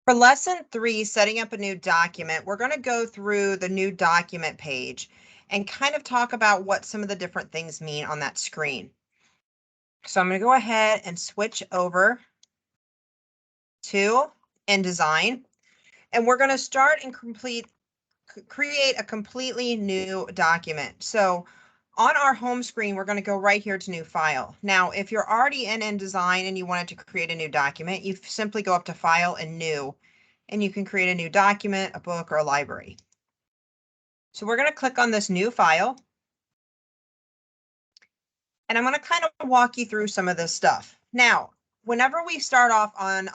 For lesson 3, setting up a new document, we're going to go through the new document page and kind of talk about what some of the different things mean on that screen. So I'm going to go ahead and switch over to InDesign, and we're going to start and create a completely new document. So on our home screen, we're going to go right here to new file. Now, if you're already in InDesign and you wanted to create a new document, you simply go up to file and new, and you can create a new document, a book, or a library. So we're going to click on this new file, and I'm going to kind of walk you through some of this stuff. Now, whenever we start off on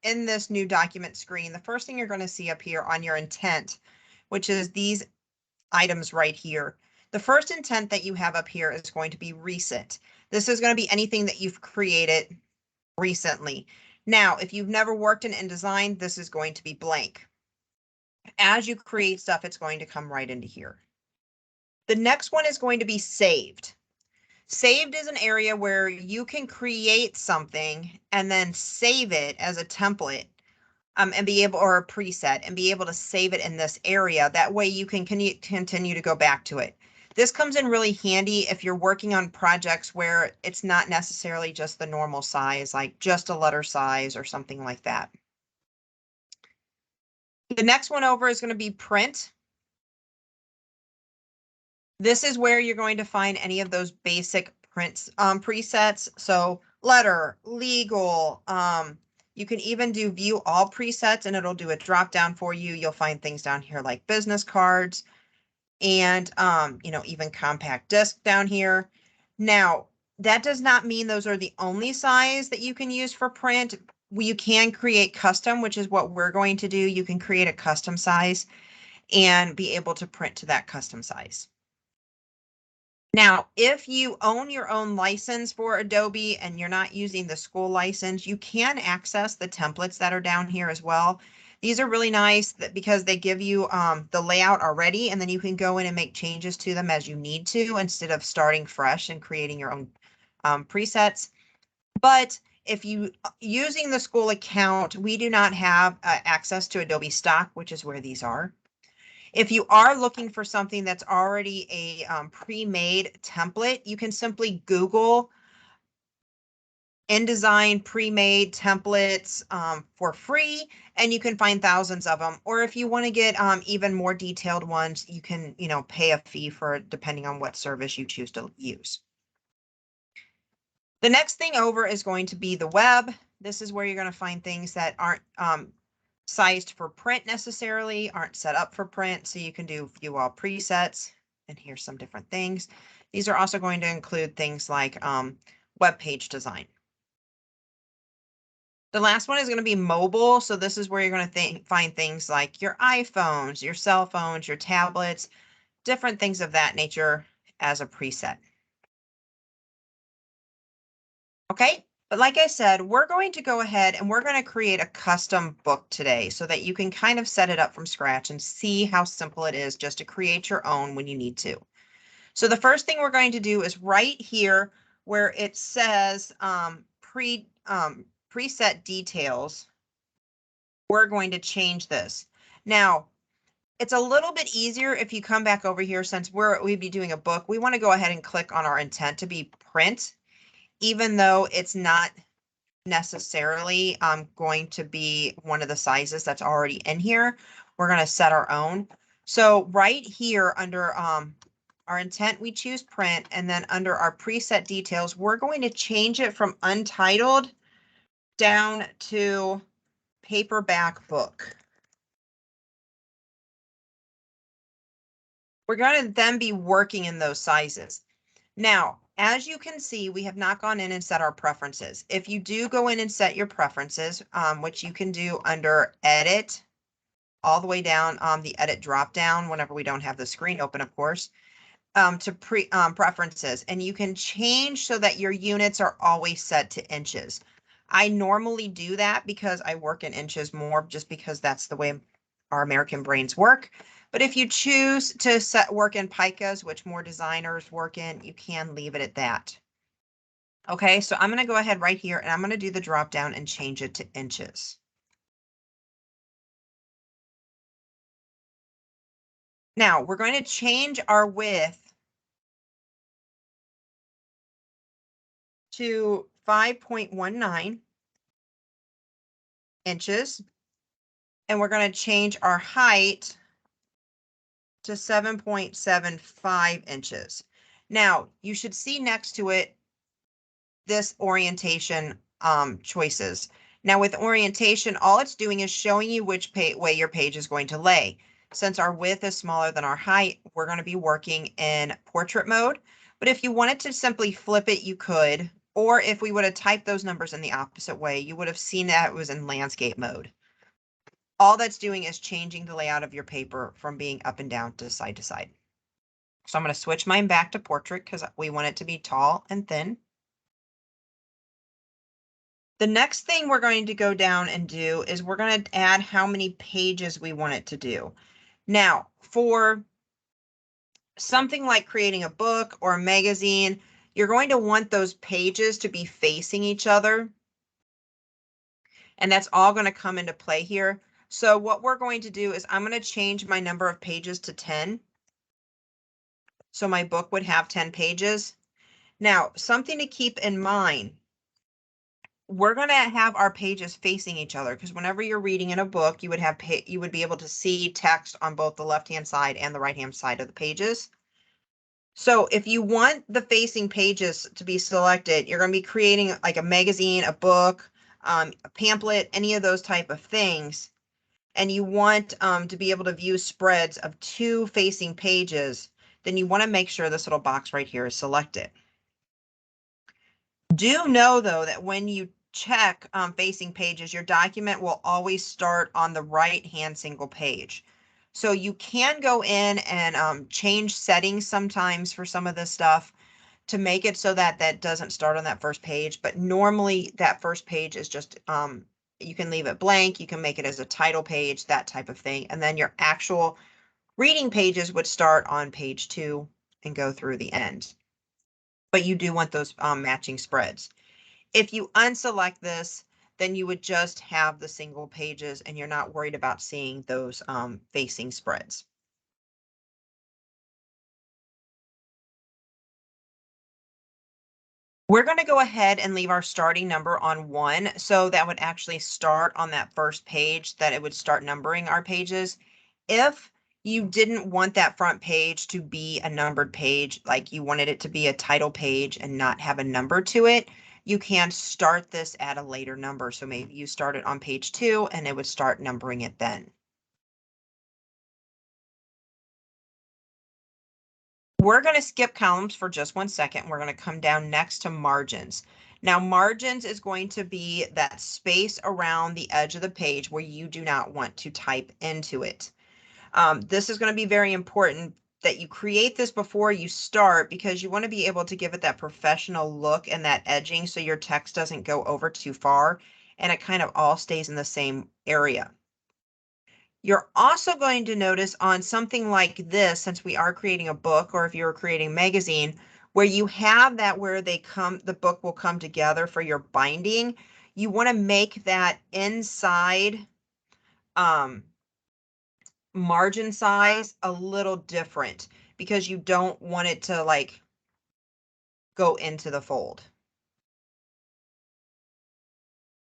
in this new document screen, the first thing you're going to see up here on your intent, which is these items right here. The first intent that you have up here is going to be recent. This is going to be anything that you've created recently. Now, if you've never worked in InDesign, this is going to be blank. As you create stuff, it's going to come right into here. The next one is going to be saved. Saved is an area where you can create something and then save it as a template and be able, or a preset, and be able to save it in this area. That way you can continue to go back to it. This comes in really handy if you're working on projects where it's not necessarily just the normal size, like just a letter size or something like that. The next one over is going to be print. This is where you're going to find any of those basic prints presets. So letter, legal, you can even do view all presets and it'll do a drop down for you. You'll find things down here like business cards and even compact disc down here. Now, that does not mean those are the only size that you can use for print. You can create custom, which is what we're going to do. You can create a custom size and be able to print to that custom size. Now, if you own your own license for Adobe and you're not using the school license, you can access the templates that are down here as well. These are really nice because they give you the layout already, and then you can go in and make changes to them as you need to instead of starting fresh and creating your own presets. But if you using the school account, we do not have access to Adobe stock, which is where these are. If you are looking for something that's already a pre-made template, you can simply Google InDesign pre-made templates for free, and you can find thousands of them. Or if you want to get even more detailed ones, you can, pay a fee for it depending on what service you choose to use. The next thing over is going to be the web. This is where you're going to find things that aren't sized for print necessarily, aren't set up for print, so you can do view all presets, and here's some different things. These are also going to include things like web page design. The last one is going to be mobile, so this is where you're going to find things like your iPhones, your cell phones, your tablets, different things of that nature as a preset. Okay. But like I said, we're going to go ahead and we're going to create a custom book today so that you can kind of set it up from scratch and see how simple it is just to create your own when you need to. So the first thing we're going to do is right here where it says preset details, we're going to change this. Now, it's a little bit easier if you come back over here since we'd be doing a book. We want to go ahead and click on our intent to be print, even though it's not necessarily going to be one of the sizes that's already in here. We're going to set our own. So right here under our intent, we choose print, and then under our preset details, we're going to change it from untitled down to paperback book. We're going to then be working in those sizes. Now, as you can see, we have not gone in and set our preferences. If you do go in and set your preferences, which you can do under edit, all the way down on the edit drop down whenever we don't have the screen open, of course, to preferences, and you can change so that your units are always set to inches. I normally do that because I work in inches more, just because that's the way our American brains work. But if you choose to work in picas, which more designers work in, you can leave it at that. Okay, so I'm going to go ahead right here and I'm going to do the drop down and change it to inches. Now we're going to change our width to 5.19 inches, and we're going to change our height to 7.75 inches. Now, you should see next to it this orientation choices. Now, with orientation, all it's doing is showing you which way your page is going to lay. Since our width is smaller than our height, we're going to be working in portrait mode. But if you wanted to simply flip it, you could. Or if we would have typed those numbers in the opposite way, you would have seen that it was in landscape mode. All that's doing is changing the layout of your paper from being up and down to side to side. So I'm going to switch mine back to portrait because we want it to be tall and thin. The next thing we're going to go down and do is we're going to add how many pages we want it to do. Now, for something like creating a book or a magazine, you're going to want those pages to be facing each other. And that's all going to come into play here. So what we're going to do is I'm going to change my number of pages to 10. So my book would have 10 pages. Now, something to keep in mind, we're going to have our pages facing each other because whenever you're reading in a book, you would be able to see text on both the left-hand side and the right-hand side of the pages. So if you want the facing pages to be selected, you're going to be creating like a magazine, a book, a pamphlet, any of those type of things. And you want to be able to view spreads of 2 facing pages, then you want to make sure this little box right here is selected. Do know though that when you check facing pages, your document will always start on the right-hand single page. So you can go in and change settings sometimes for some of this stuff to make it so that that doesn't start on that first page. But normally that first page is just, you can leave it blank. You can make it as a title page, that type of thing. And then your actual reading pages would start on page 2 and go through the end. But you do want those matching spreads. If you unselect this, then you would just have the single pages and you're not worried about seeing those facing spreads. We're going to go ahead and leave our starting number on 1. So that would actually start on that first page, that it would start numbering our pages. If you didn't want that front page to be a numbered page, like you wanted it to be a title page and not have a number to it, you can start this at a later number. So maybe you start it on page 2 and it would start numbering it then. We're going to skip columns for just 1 second. We're going to come down next to margins. Now, margins is going to be that space around the edge of the page where you do not want to type into it. This is going to be very important that you create this before you start because you want to be able to give it that professional look and that edging so your text doesn't go over too far and it kind of all stays in the same area. You're also going to notice on something like this, since we are creating a book, or if you're creating a magazine, where you have that where the book will come together for your binding, you want to make that inside margin size a little different because you don't want it to like go into the fold.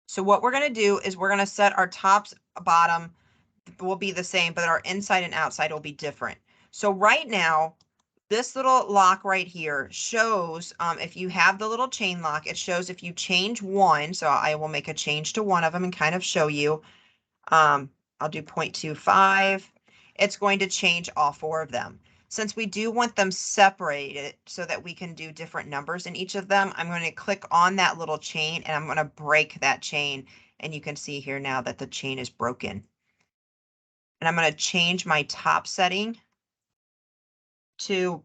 So what we're going to do is we're going to set our tops, bottom will be the same, but our inside and outside will be different. So right now, this little lock right here shows, if you have the little chain lock, it shows if you change 1. So I will make a change to one of them and kind of show you. I'll do 0.25. It's going to change all 4 of them. Since we do want them separated so that we can do different numbers in each of them, I'm going to click on that little chain and I'm going to break that chain. And you can see here now that the chain is broken. And I'm going to change my top setting to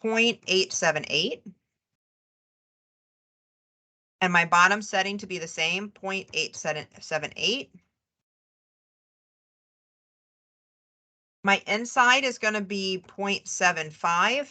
0.878 and my bottom setting to be the same, 0.878. My inside is going to be 0.75,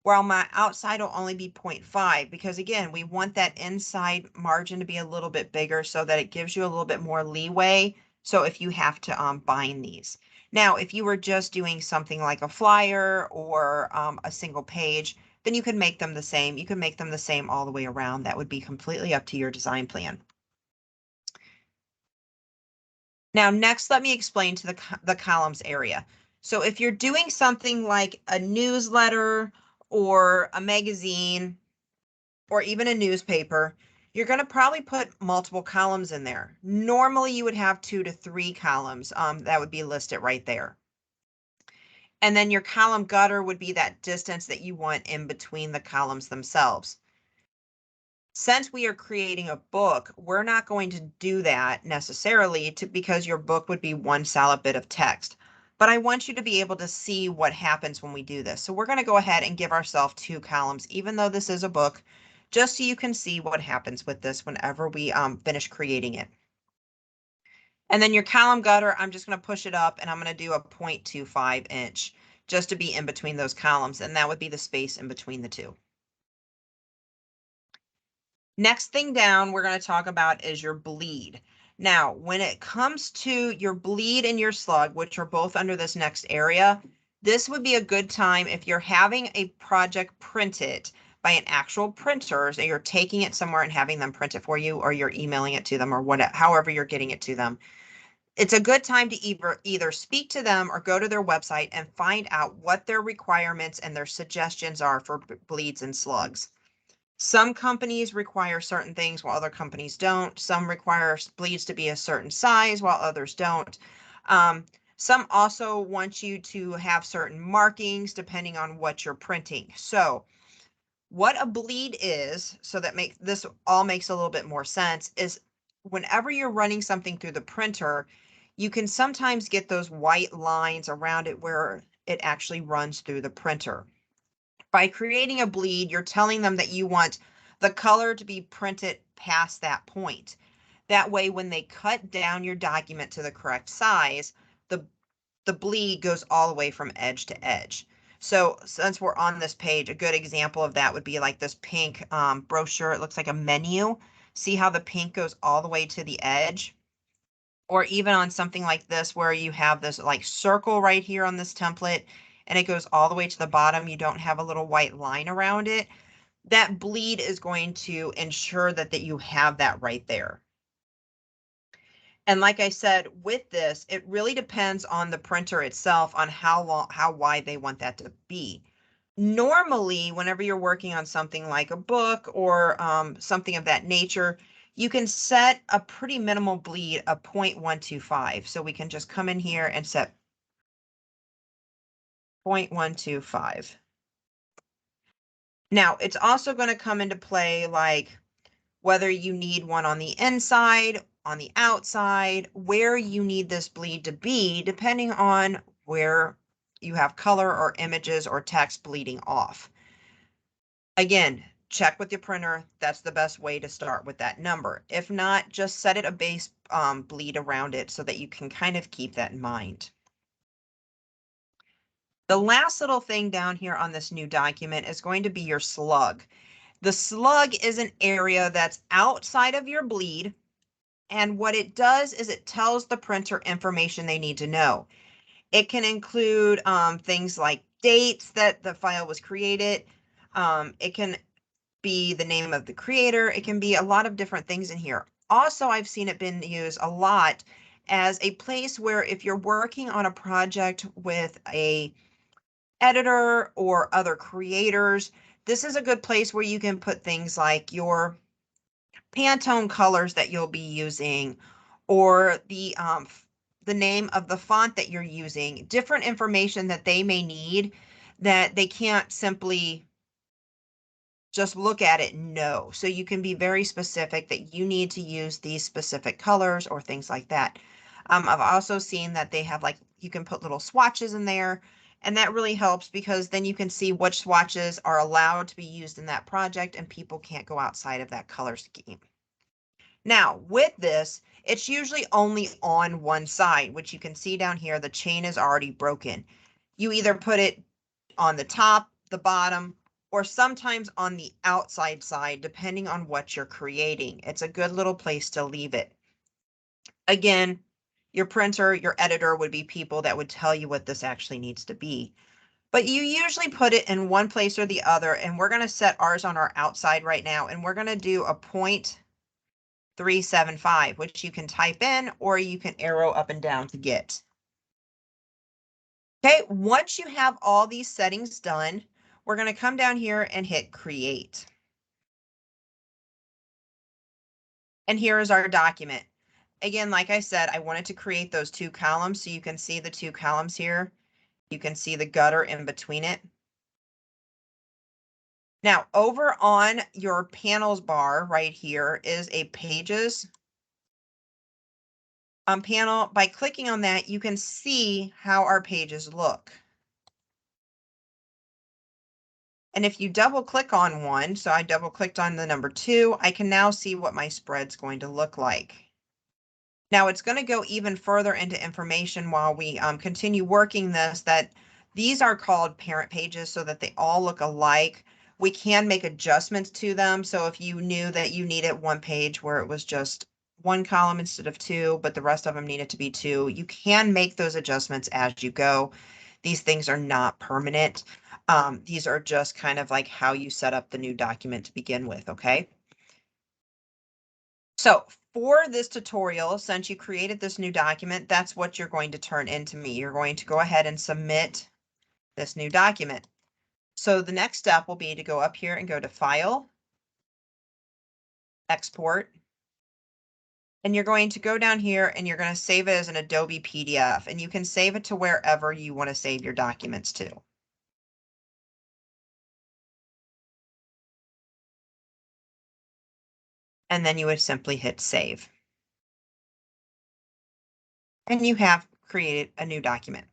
while my outside will only be 0.5 because again, we want that inside margin to be a little bit bigger so that it gives you a little bit more leeway. So if you have to bind these. Now, if you were just doing something like a flyer or a single page, then you can make them the same. You can make them the same all the way around. That would be completely up to your design plan. Now, next, let me explain to the columns area. So if you're doing something like a newsletter or a magazine or even a newspaper, you're going to probably put multiple columns in there. Normally, you would have 2 to 3 columns that would be listed right there. And then your column gutter would be that distance that you want in between the columns themselves. Since we are creating a book, we're not going to do that necessarily because your book would be one solid bit of text. But I want you to be able to see what happens when we do this. So we're going to go ahead and give ourselves 2 columns, even though this is a book, just so you can see what happens with this whenever we finish creating it. And then your column gutter, I'm just going to push it up and I'm going to do a 0.25 inch just to be in between those columns. And that would be the space in between the two. Next thing down we're going to talk about is your bleed. Now, when it comes to your bleed and your slug, which are both under this next area, this would be a good time if you're having a project printed by an actual printer, so you're taking it somewhere and having them print it for you, or you're emailing it to them, or whatever, however you're getting it to them. It's a good time to either speak to them or go to their website and find out what their requirements and their suggestions are for bleeds and slugs. Some companies require certain things while other companies don't. Some require bleeds to be a certain size while others don't. Some also want you to have certain markings depending on what you're printing. So what a bleed is, so that makes this all makes a little bit more sense, is whenever you're running something through the printer, you can sometimes get those white lines around it where it actually runs through the printer. By creating a bleed, you're telling them that you want the color to be printed past that point. That way, when they cut down your document to the correct size, the bleed goes all the way from edge to edge. So since we're on this page, a good example of that would be like this pink brochure. It looks like a menu. See how the pink goes all the way to the edge? Or even on something like this where you have this like circle right here on this template and it goes all the way to the bottom. You don't have a little white line around it. That bleed is going to ensure that you have that right there. And like I said, with this, it really depends on the printer itself on how wide they want that to be. Normally, whenever you're working on something like a book or something of that nature, you can set a pretty minimal bleed of 0.125. So we can just come in here and set 0.125. Now, it's also going to come into play like whether you need one on the inside, on the outside, where you need this bleed to be, depending on where you have color or images or text bleeding off. Again, check with your printer. That's the best way to start with that number. If not, just set it a base bleed around it so that you can kind of keep that in mind. The last little thing down here on this new document is going to be your slug. The slug is an area that's outside of your bleed. And what it does is it tells the printer information they need to know. It can include things like dates that the file was created. It can be the name of the creator. It can be a lot of different things in here. Also, I've seen it been used a lot as a place where if you're working on a project with a editor or other creators, this is a good place where you can put things like your Pantone colors that you'll be using, or the name of the font that you're using, different information that they may need that they can't simply just look at it and know. So you can be very specific that you need to use these specific colors or things like that. I've also seen that they have like, you can put little swatches in there, and that really helps because then you can see which swatches are allowed to be used in that project and people can't go outside of that color scheme. Now, with this, it's usually only on one side, which you can see down here, the chain is already broken. You either put it on the top, the bottom, or sometimes on the outside side, depending on what you're creating. It's a good little place to leave it. Again, Your printer, your editor would be people that would tell you what this actually needs to be. But you usually put it in one place or the other, and we're going to set ours on our outside right now, and we're going to do a 0.375, which you can type in or you can arrow up and down to get. Okay, once you have all these settings done, we're going to come down here and hit create. And here is our document. Again, like I said, I wanted to create those two columns so you can see the two columns here. You can see the gutter in between it. Now, over on your panels bar right here is a pages panel. By clicking on that, you can see how our pages look. And if you double click on one, so I double clicked on the number 2, I can now see what my spread's going to look like. Now it's going to go even further into information while we continue working this, that these are called parent pages so that they all look alike. We can make adjustments to them. So if you knew that you needed one page where it was just one column instead of 2, but the rest of them needed to be 2, you can make those adjustments as you go. These things are not permanent. These are just kind of like how you set up the new document to begin with, okay? So for this tutorial, since you created this new document, that's what you're going to turn into me. You're going to go ahead and submit this new document. So the next step will be to go up here and go to File, Export, and you're going to go down here and you're going to save it as an Adobe PDF, and you can save it to wherever you want to save your documents to. And then you would simply hit Save. And you have created a new document.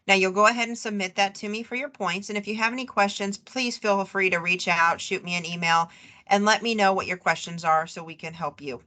Now you'll go ahead and submit that to me for your points. And if you have any questions, please feel free to reach out, shoot me an email, and let me know what your questions are so we can help you.